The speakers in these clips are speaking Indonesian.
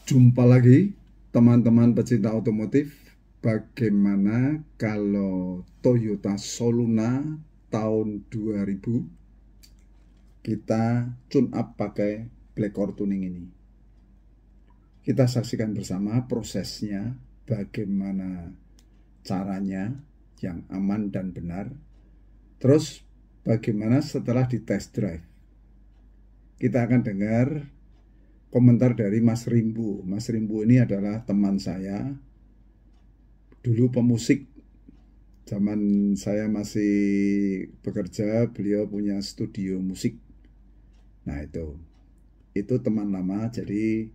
Jumpa lagi teman-teman pecinta otomotif. Bagaimana kalau Toyota Soluna tahun 2000 kita tune up pakai Black Core Tuning ini? Kita saksikan bersama prosesnya, bagaimana caranya yang aman dan benar. Terus bagaimana setelah di test drive. Kita akan dengar komentar dari Mas Rimbu. Mas Rimbu ini adalah teman saya, dulu pemusik. Zaman saya masih bekerja, beliau punya studio musik. Nah itu teman lama, jadi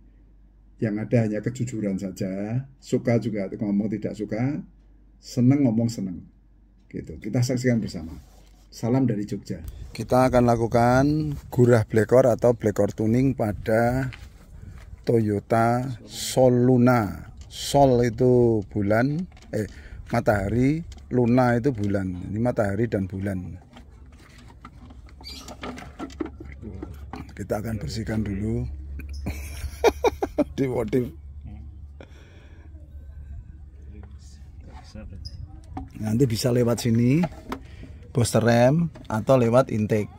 yang ada hanya kejujuran saja. Suka juga ngomong, tidak suka, seneng ngomong seneng. Gitu. Kita saksikan bersama. Salam dari Jogja. Kita akan lakukan gurah Black Core atau Black Core tuning pada Toyota Soluna. Sol itu bulan, matahari, Luna itu bulan. Ini matahari dan bulan. Kita akan bersihkan dulu. Dimotif. Nanti bisa lewat sini, booster rem, atau lewat intake.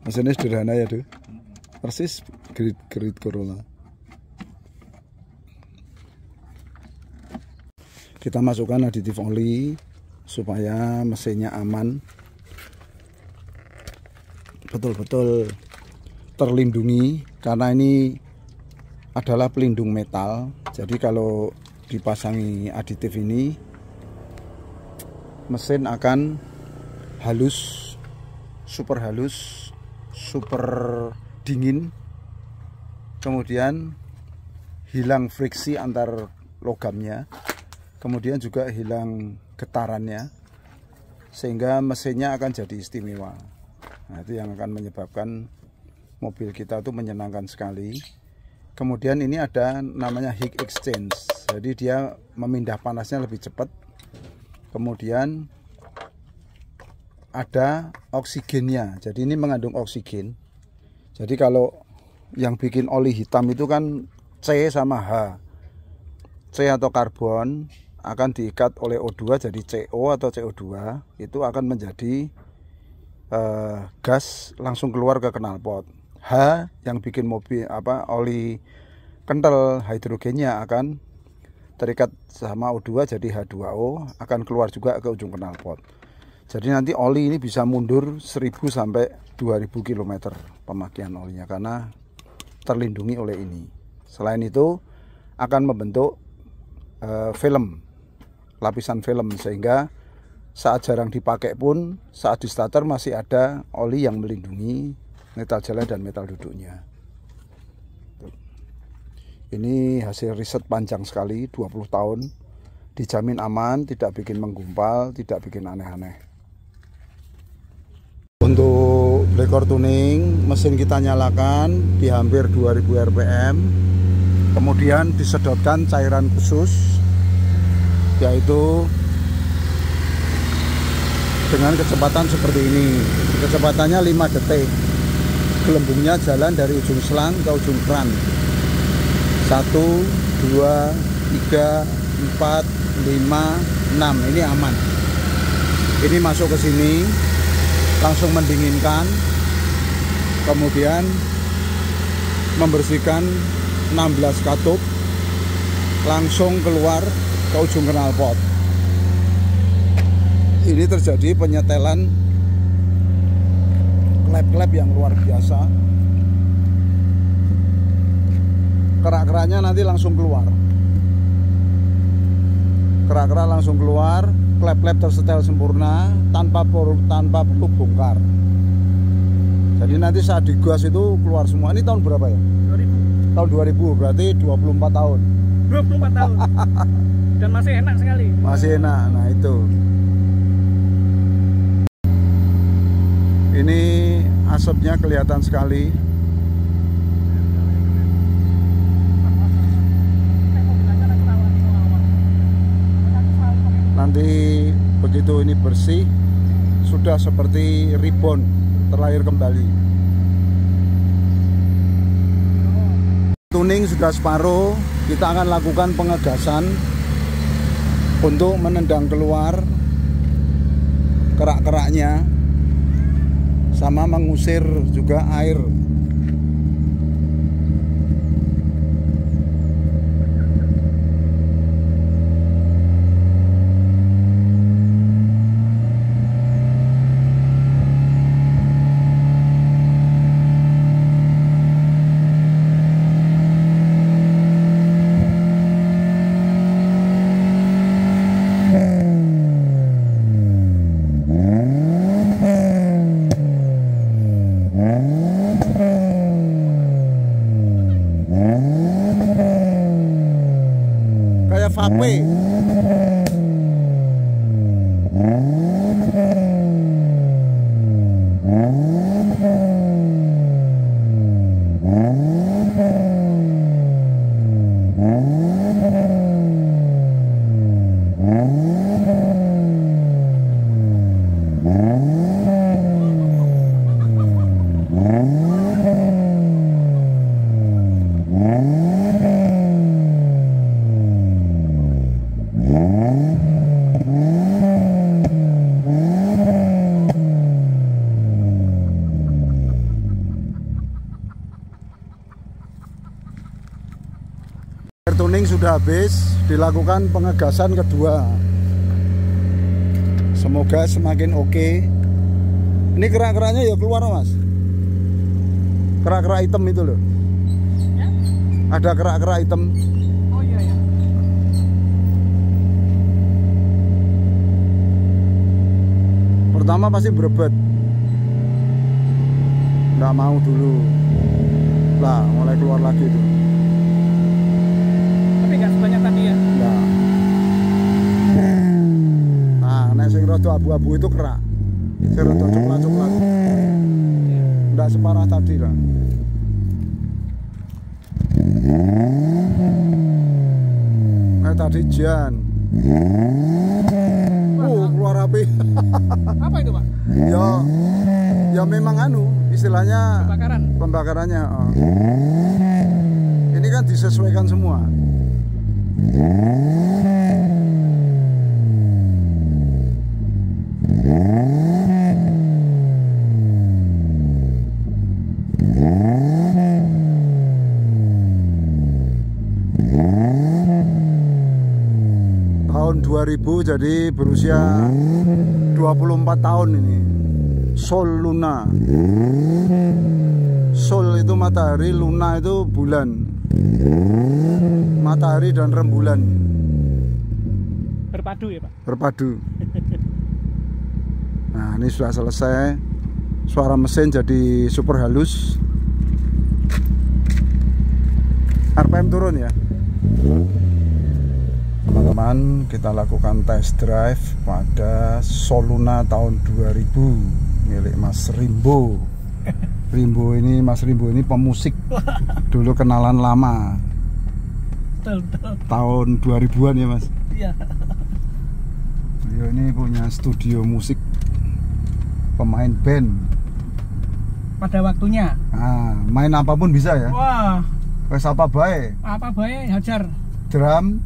Mesinnya sederhana ya, tuh. Persis grid Corolla. Kita masukkan aditif oli supaya mesinnya aman, betul-betul terlindungi, karena ini adalah pelindung metal. Jadi kalau dipasangi aditif ini, mesin akan halus, super dingin, kemudian hilang friksi antar logamnya, kemudian juga hilang getarannya, sehingga mesinnya akan jadi istimewa. Nah, itu yang akan menyebabkan mobil kita itu menyenangkan sekali. Kemudian ini ada namanya heat exchange, jadi dia memindah panasnya lebih cepat. Kemudian ada oksigennya, jadi ini mengandung oksigen. Jadi kalau yang bikin oli hitam itu kan C sama H. C atau karbon akan diikat oleh O2 jadi CO atau CO2, itu akan menjadi gas langsung keluar ke knalpot. H yang bikin mobil oli kental, hidrogennya akan terikat sama O2 jadi H2O, akan keluar juga ke ujung knalpot. Jadi nanti oli ini bisa mundur 1000 sampai 2000 km pemakaian olinya karena terlindungi oleh ini. Selain itu akan membentuk film, lapisan film, sehingga saat jarang dipakai pun saat di starter masih ada oli yang melindungi metal jalan dan metal duduknya. Ini hasil riset panjang sekali, 20 tahun, dijamin aman, tidak bikin menggumpal, tidak bikin aneh-aneh. Untuk Black Core tuning, mesin kita nyalakan di hampir 2000 rpm, kemudian disedotkan cairan khusus, yaitu dengan kecepatan seperti ini. Kecepatannya 5 detik. Gelembungnya jalan dari ujung selang ke ujung kran. 1, 2, 3, 4, 5, 6. Ini aman. Ini masuk ke sini, langsung mendinginkan, kemudian membersihkan 16 katup, langsung keluar ke ujung knalpot. Ini terjadi penyetelan klep-klep yang luar biasa. Kerak-keraknya nanti langsung keluar. Kerak-kerak langsung keluar, klep-klep tersetel sempurna tanpa perlu bongkar. Jadi nanti saat digas itu keluar semua. Ini tahun berapa ya? 2000. Tahun 2000, berarti 24 tahun. 24 tahun. Dan masih enak sekali. Masih enak. Nah, itu. Ini asapnya kelihatan sekali. Nanti begitu ini bersih, sudah seperti reborn, terlahir kembali. tuning sudah separuh. Kita akan lakukan pengegasan untuk menendang keluar kerak-keraknya, sama mengusir juga air. Kayak vape. Tuning sudah habis, dilakukan pengegasan kedua. Semoga semakin oke. Ini kerak-keraknya ya keluar, Mas. Kerak-kerak hitam itu loh. Ya? Ada kerak-kerak hitam. Oh iya ya. Pertama pasti berebet. Nggak mau dulu. Lah, mulai keluar lagi tuh. Nggak sebanyak tadi ya? Nah, nek sing rada abu-abu itu kerak. Sing rada coklat-coklat. Nggak separah tadi lah. Tadi Jan. Keluar api. Apa itu, Pak? Ya memang istilahnya pembakarannya. Oh. Ini kan disesuaikan semua. Tahun 2000 jadi berusia 24 tahun ini. Sol Luna. Sol itu matahari, Luna itu bulan. Matahari dan rembulan berpadu ya, Pak? Berpadu. Nah, ini sudah selesai. Suara mesin jadi super halus. RPM turun ya. Teman-teman, kita lakukan test drive pada Soluna tahun 2000 milik Mas Rimbo. Mas Rimbo ini pemusik. Dulu kenalan lama. Betul. Tahun 2000-an ya, Mas? Iya. Beliau ini punya studio musik, pemain band. Pada waktunya. Nah, main apapun bisa ya? Wah. Wes apa bae? Apa bae hajar. Drum,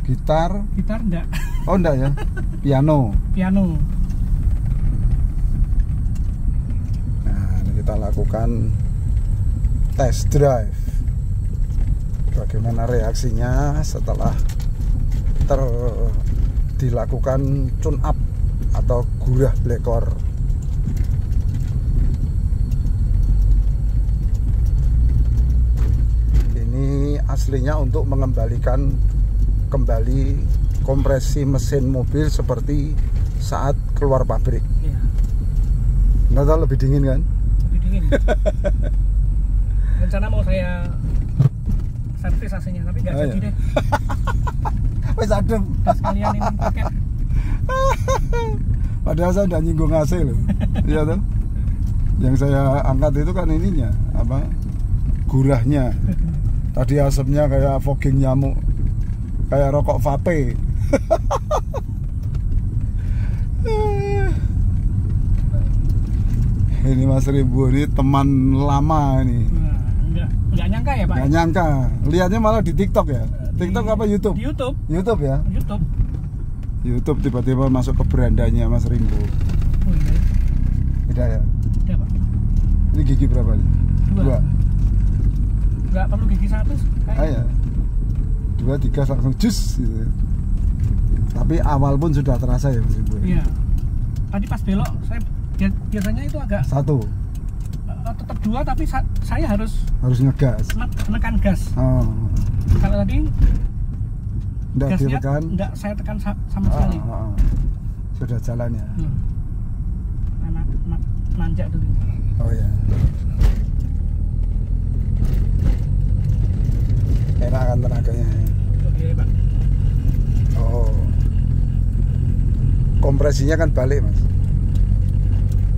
gitar enggak. Oh enggak ya? Piano. Nah, ini kita lakukan test drive. Bagaimana reaksinya setelah dilakukan tune up atau gurah blekor. Ini aslinya untuk mengembalikan kembali kompresi mesin mobil seperti saat keluar pabrik. Iya. Nggak tahu lebih dingin kan? Lebih dingin. Rencana mau saya servis AC-nya, tapi nggak jadi deh. Wes adem. Udah sekalian ini paket. Padahal saya udah nyinggung AC loh. Iya tuh. Yang saya angkat itu kan ininya, apa? Gurahnya. Tadi asapnya kayak fogging nyamuk. Kayak rokok vape. Ini Mas Rimbo ini teman lama ini. Nggak nyangka ya, Pak? Nggak nyangka. Lihatnya malah di TikTok ya. TikTok apa YouTube? Di YouTube. YouTube ya. YouTube. YouTube tiba-tiba masuk ke berandanya Mas Rimbo. Oh iya. Tidak ya. Tidak, Pak. Ini gigi berapa nih? 2. Nggak perlu gigi 1 kayak. Ah ya. 2, 3 langsung jus gitu. Tapi awal pun sudah terasa ya Mas Rimbo. Iya. Tadi pas belok saya biasanya itu agak 1. Tetap 2 tapi saya harus ngegas. menekan gas. Oh. Kalau tadi Nggak gasnya ditekan. nggak saya tekan sama sekali. Sudah jalan ya. Nanjak dulu. Oh ya. Enak kan tenaganya. Oke, Pak. Oh. Kompresinya kan balik Mas.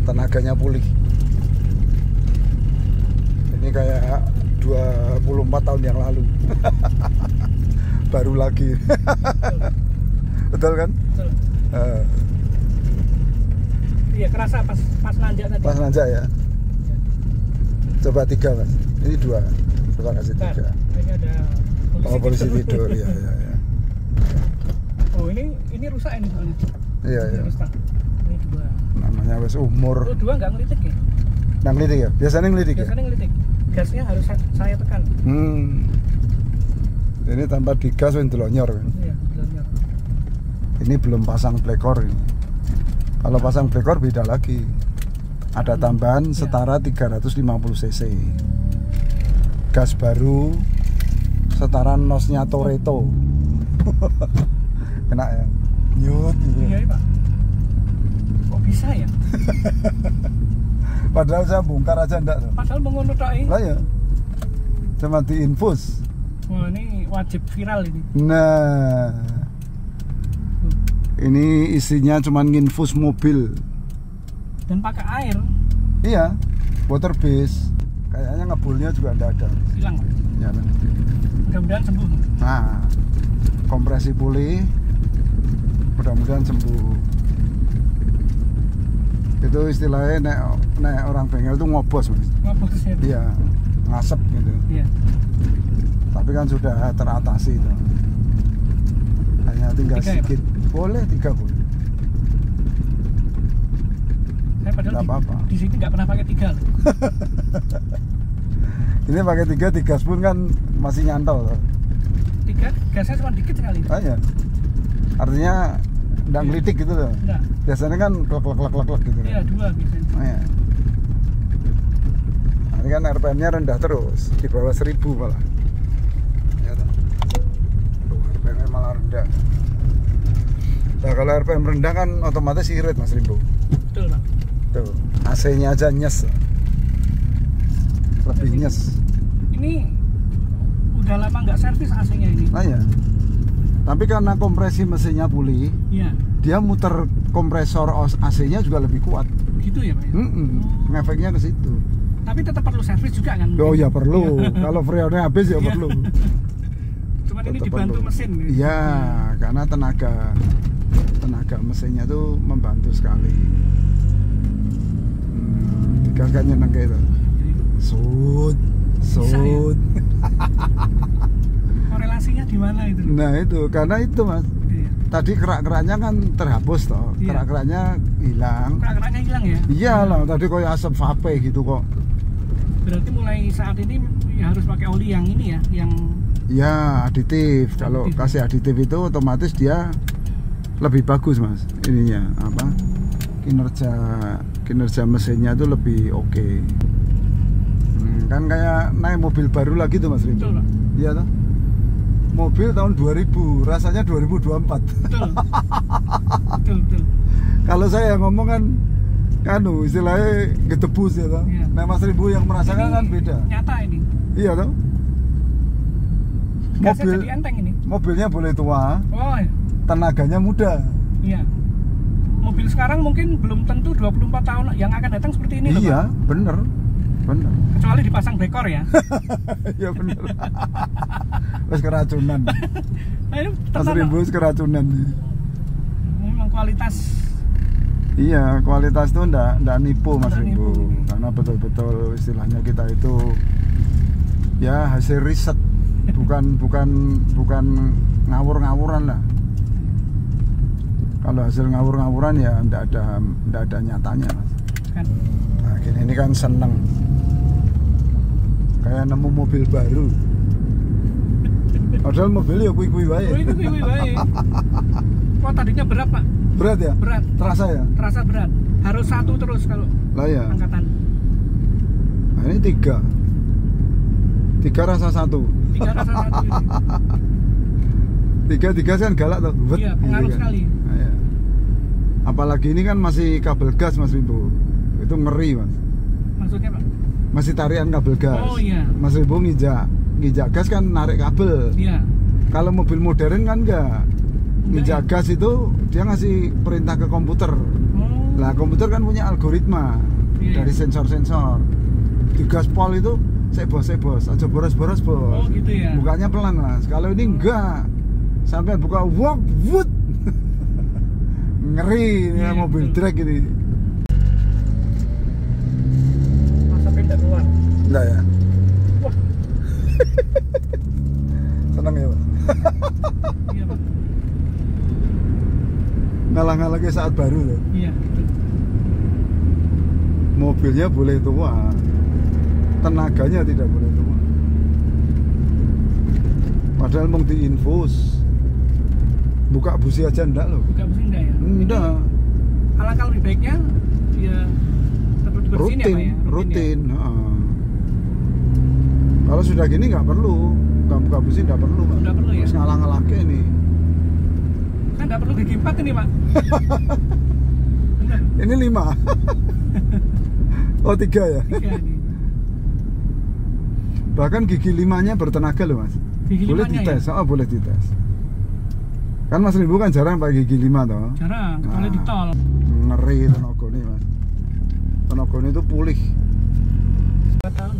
Tenaganya pulih. Ini kayak 24 tahun yang lalu. Baru lagi. Betul kan? Betul. Iya, kerasa pas nanjak tadi. Pas nanjak ya. Coba 3 Mas. Ini 2. Coba kasih 3. Ini ada polisi tidur ya. Oh, ini rusak ini soalnya. Iya. Ini 2. Namanya wes umur. Oh, 2 nggak ngelitik ya? Nggak ngelitik ya? Biasanya ngelitik ya? Biasanya ngelitik. Gasnya harus saya tekan. Ini tanpa digas wes delonyor kan? Iya, delonyor. Ini belum pasang blekor ini. Kalau pasang blekor beda lagi. Ada tambahan setara 350 cc. Gas baru setara nosnya Toretto. Kena ya? Nyut gitu. Iya, Pak. Kok bisa ya? Padahal saya bongkar aja enggak tuh. Padahal mengono tok iki. Lah ya. Cuma diinfus. Wah, ini wajib viral ini. Nah. Ini isinya cuma nginfus mobil. Dan pakai air. Iya. Water base. Kayaknya ngebulnya juga enggak ada. Hilang, Pak. Ya kan. Mudah-mudahan sembuh. Nah. Kompresi pulih. Mudah-mudahan sembuh. Itu istilahnya nek orang bengkel itu ngobos Mas. Ngobos ya. Iya, ngasep gitu. Iya. Tapi kan sudah teratasi itu. Hanya tinggal 3 sedikit. Ya, boleh 3 boleh. Saya padahal di sini nggak pernah pakai 3 loh. Ini pakai 3, digas pun kan masih nyantol loh. 3 gasnya cuma dikit sekali. Ah ya. Artinya enggak ngelitik gitu loh. Enggak. Biasanya kan klek gitu. Iya, 2 biasanya. Oh ya. Nah, ini kan RPM-nya rendah terus, di bawah 1000 malah. Ya toh. Tuh, RPM-nya malah rendah. Nah, kalau RPM rendah kan otomatis irit Mas Rimbo. Betul, Pak. Tuh, AC-nya aja nyes. Lebih nyes. Ini udah lama nggak servis AC-nya ini. Nah ya. Tapi karena kompresi mesinnya pulih, Iya. dia muter kompresor AC-nya juga lebih kuat. Gitu ya, Pak ya? Ngefeknya ke situ. Tapi tetap perlu servis juga kan? Oh ya perlu. Kalau freonnya habis ya perlu. Cuman ini Tetap dibantu perlu. mesin. Iya, karena tenaga mesinnya tuh membantu sekali. Gagaknya nang kayak itu. Sud. Korelasinya di mana itu? Nah itu, karena itu Mas. Iya. Tadi kerak-keraknya kan terhapus toh. Iya. Kerak-keraknya hilang. Kerak-keraknya hilang ya? Iya lah, tadi kayak asap vape gitu kok. Berarti mulai saat ini ya harus pakai oli yang ini ya, yang Ya aditif. Kalau kasih aditif itu otomatis dia lebih bagus Mas. Ininya apa? Kinerja mesinnya itu lebih oke. Kan kayak naik mobil baru lagi tuh Mas Rimbo. betul, Pak. Iya toh? Mobil tahun 2000, rasanya 2024. Betul. betul. Kalau saya ngomong kan istilahnya getebus ya toh. Iya. Nah Mas Rimbo yang merasakan Ini kan beda. Nyata ini. Iya toh? Gasnya jadi enteng ini. Mobilnya boleh tua, Oh tenaganya muda. iya. Mobil sekarang mungkin belum tentu 24 tahun yang akan datang seperti ini loh, Iya, Pak. bener. Kecuali dipasang bekor ya. Iya bener. Wes keracunan. Nah, ini Mas Rimbo wis keracunan. memang kualitas. Iya, kualitas itu ndak nipu Mas Ndak Rimbo. nipu. Karena betul-betul istilahnya kita itu Ya hasil riset, bukan ngawur-ngawuran lah. Kalau hasil ngawur-ngawuran ya ndak ada nyatanya, Mas. Kan. Nah, gini ini kan seneng. Kayak nemu mobil baru. Padahal mobilnya kui-kui wae. Kui wae. Kok tadinya berat, Pak? Berat ya? Berat. Terasa ya? Terasa berat. Harus 1 terus kalau Lah ya. angkatan. Nah, ini 3 rasa 1. 3 rasa 1 ini. 3 kan galak tuh. Iya, pengaruh gitu kan. sekali. Nah, ya. Apalagi ini kan masih kabel gas, Mas Rimbo. Itu ngeri, Mas. Maksudnya, Pak? Masih tarian kabel gas. Oh iya. Mas Rimbo nginjak gas kan narik kabel. Iya. Kalau mobil modern kan enggak. Nginjak gas itu dia ngasih perintah ke komputer. Oh. Lah komputer kan punya algoritma Iya. dari sensor-sensor. Di gaspol itu saya bos, aja boros-boros bos. Oh gitu ya. Bukanya pelan, Mas. Kalau ini enggak, sampai buka wok wut. Ngeri ya, Iya, mobil betul. drag ini. Masa pindah keluar. Enggak ya? Wah, Senang ya, Mas. iya, Pak. Ngalah-ngalahnya saat baru tuh. Iya, betul. Mobilnya boleh tua, tenaganya tidak boleh tua. Padahal mau diinfus, buka busi aja enggak loh. Buka mesin enggak ya? Enggak, Alangkah lebih baiknya ya perlu dibersihin ya, Pak ya? rutin. Heeh. Kalau sudah gini nggak perlu, nggak buka busi nggak perlu, Pak. Nggak perlu ya? Terus ngalah-ngalah ke ini. Kan nggak perlu gigi 4 ini, Pak. Benar. Ini 5. Oh 3 ya. 3 ini. Bahkan gigi 5-nya bertenaga loh, Mas. Gigi Boleh 5-nya dites, ya? oh boleh dites. Kan Mas Rimbo kan jarang pakai gigi 5 toh. Jarang, kecuali Nah. di tol. Ngeri tenaga ini, Mas. Tenaga ini tuh pulih. 4 tahun.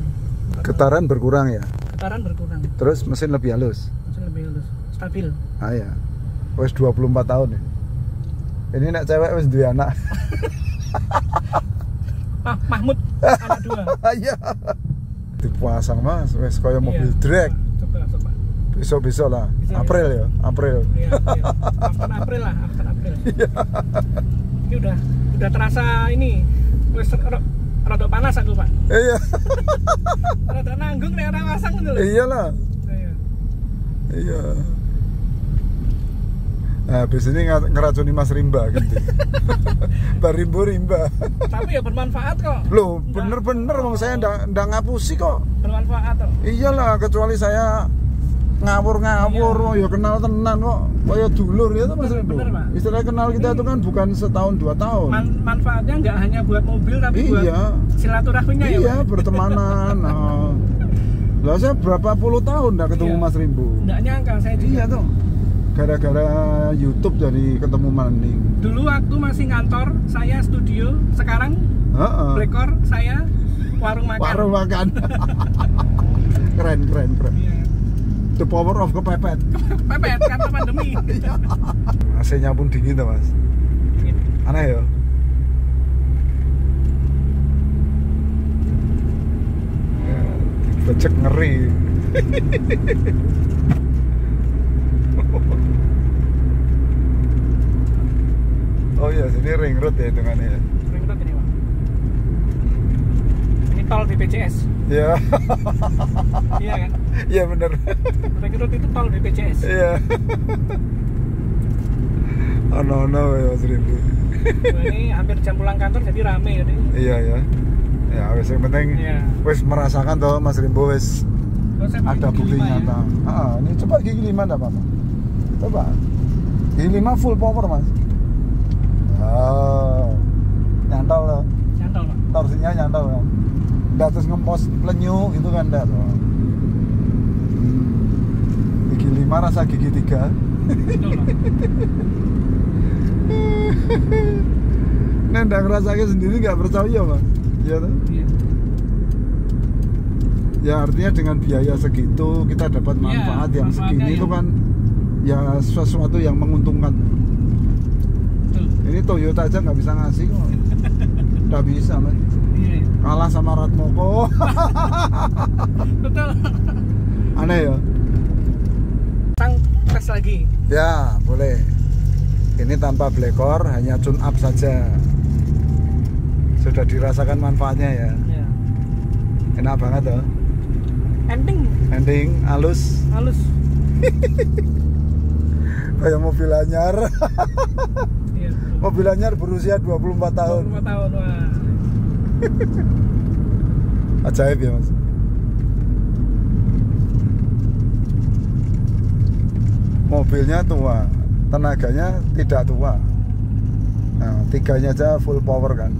Getaran berkurang ya. Getaran berkurang. Terus mesin lebih halus. Masih lebih halus. Stabil. Ah ya. Wes 24 tahun ini. Ini nek cewek wes duwe anak. Mahmud anak 2. Iya. Dipasang, Mas, wes kaya mobil Iya. drag. Coba. Besok-besok lah. Bisa, April ya, April. Iya. After April lah, after April. Ini udah terasa ini. Wes rada panas aku, Pak. Iya. Rada nanggung nek ora pasang ngono lho. Iyalah. Iya. Iya. Nah, biasanya ngeracuni Mas Rimba gitu. Mbak Rimba. Tapi ya bermanfaat kok. Loh, bener-bener wong saya ndak ngapusi kok. Bermanfaat kok. Iyalah, kecuali saya ngawur-ngawur, ya kenal tenan kok. Kaya dulur ya Mas Rimbo. Bener, Pak. Istilah kenal kita itu kan bukan setahun 2 tahun. Manfaatnya nggak hanya buat mobil tapi buat Iya. silaturahminya ya, Iya, Pak. bertemanan. Nah. Lah saya berapa puluh tahun ndak ketemu Iya. Mas Rimbo. Nggak nyangka saya juga. Iya tuh. Gara-gara YouTube jadi ketemu maning. Dulu waktu masih ngantor, saya studio. Sekarang Heeh. rekor saya warung makan. Warung makan. Keren. Iya. The power of kepepet. Pepet karena pandemi. AC-nya pun dingin tuh, Mas. Dingin. Aneh ya. Becek ngeri. Oh iya, sini ring road ya hitungannya ya. Ring road ini, Pak. Ini tol BPJS. Iya. Iya kan? Iya bener. Ring road itu tol BPJS. Iya. Ono-ono ya Mas Rimbo. Nah, ini hampir jam pulang kantor jadi rame ini. Iya ya. Ya wes yang penting Iya. wes merasakan toh Mas Rimbo wes Terus saya pakai ada gigi bukti 5 ya. nyata. Ah, ini coba gigi 5 enggak apa-apa. Coba. Gigi 5 full power, Mas. Oh. Nyantol loh. Nyantol, Pak. Torsinya nyantol kan. Enggak terus ngempos lenyu gitu kan enggak tuh. Gigi 5 rasa gigi 3. Betul, Pak. Nah, enggak ngerasain sendiri enggak percaya, Mas. Iya tuh. Iya. Ya artinya dengan biaya segitu kita dapat Iya, manfaat yang manfaatnya segini ya. itu kan ya sesuatu yang menguntungkan. Betul. Ini Toyota aja nggak bisa ngasih kok. Nggak bisa, Mas. Iya. Kalah sama Ratmoko. Betul. Aneh ya. Sang tes lagi. Ya, boleh. Ini tanpa blekor, hanya tune up saja. Sudah dirasakan manfaatnya ya. Ya. Enak banget tuh. Ending halus. Kayak mobil anyar. Iya. Mobil anyar berusia 24 tahun. 24 tahun, wah. Ajaib ya, Mas. Mobilnya tua, tenaganya tidak tua. Nah, tiganya aja full power kan.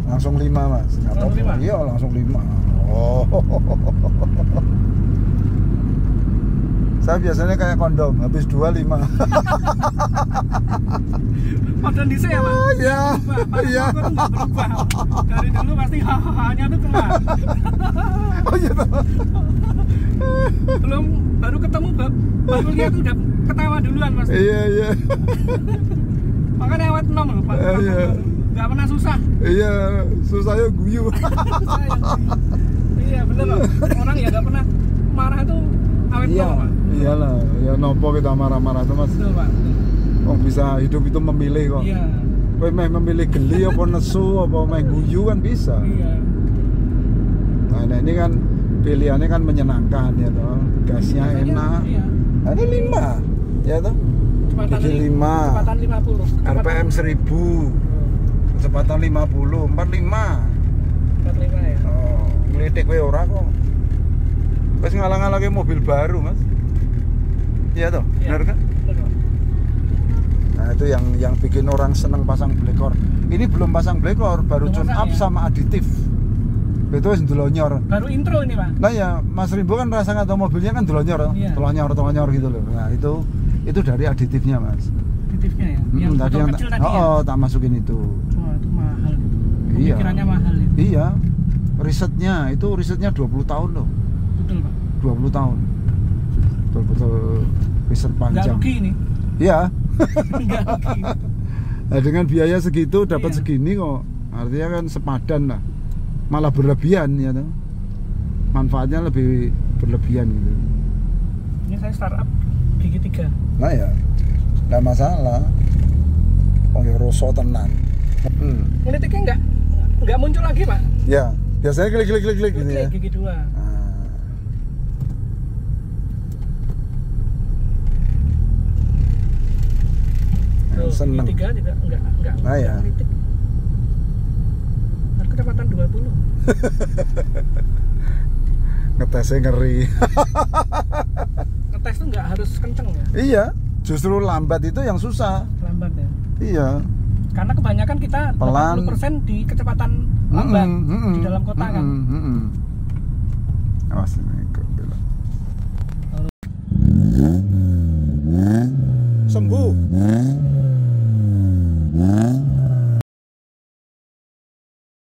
Langsung 5, Mas. Langsung 5? Iya, langsung 5. Oh. Saya biasanya kayak kondom, habis 2 5. Padahal di saya, Pak. Iya. Iya. Enggak berubah. Dari dulu pasti hanya itu keluar. Oh iya toh. Belum baru ketemu baru lihat udah ketawa duluan, Mas. Iya. Makanya awet nom loh, Pak. Iya. Enggak pernah susah. Iya, susahnya guyu. Iya, bener loh. Orang ya enggak pernah marah itu awet nom, Pak. Iyalah, ya nopo kita marah-marah tuh, Mas. Betul, Pak. Oh, bisa hidup itu memilih kok. Iya. Kowe meh memilih geli apa nesu apa meh guyu kan bisa. Iya. Nah, ini kan pilihannya kan menyenangkan ya toh. Gasnya enak. Iya. Nah, ini 5 ya toh. Gigi 5. Kecepatan 50. RPM 1000. Kecepatan 50, 45. 45 ya. Oh, ngelitik kowe ora kok. Wis ngalang-alange mobil baru, Mas. Iya toh, Iya. benar kan? Betul. Nah, itu yang bikin orang seneng pasang blekor. Ini belum pasang blekor, baru Belum tune pasang, up ya? sama aditif. Itu wis ndelonyor. Baru intro ini, Pak. Nah ya, Mas Rimbo kan rasanya atau mobilnya kan delonyor, Iya. telonyor gitu loh. Nah, itu dari aditifnya, Mas. Aditifnya ya. Yang Tadi yang kecil tadi ya. tak masukin itu. Wah, itu mahal. Iya. Pemikirannya mahal itu. Iya. Risetnya 20 tahun loh. Betul, Pak. 20 tahun. Betul-betul riset Enggak panjang. rugi ini. Iya. Enggak rugi. Nah, dengan biaya segitu dapat Iya. segini kok. Artinya kan sepadan lah. Malah berlebihan ya toh. Manfaatnya lebih berlebihan gitu. Ini saya startup gigi 3. Nah ya, nggak masalah. Oh ya roso tenan. Ngelitiknya enggak muncul lagi, Pak. Ya, biasanya klik gitu ya. Gigi 2. Tuh, Seneng. gigi 3 juga enggak. Nah, ya. Ngelitik. Baru kecepatan 20. Ngetesnya ngeri. Ngetes tuh enggak harus kenceng ya. Iya, justru lambat itu yang susah. Lambat ya. Iya. Karena kebanyakan kita Pelan. 80% di kecepatan lambat di dalam kota kan. Awas ini kok belok.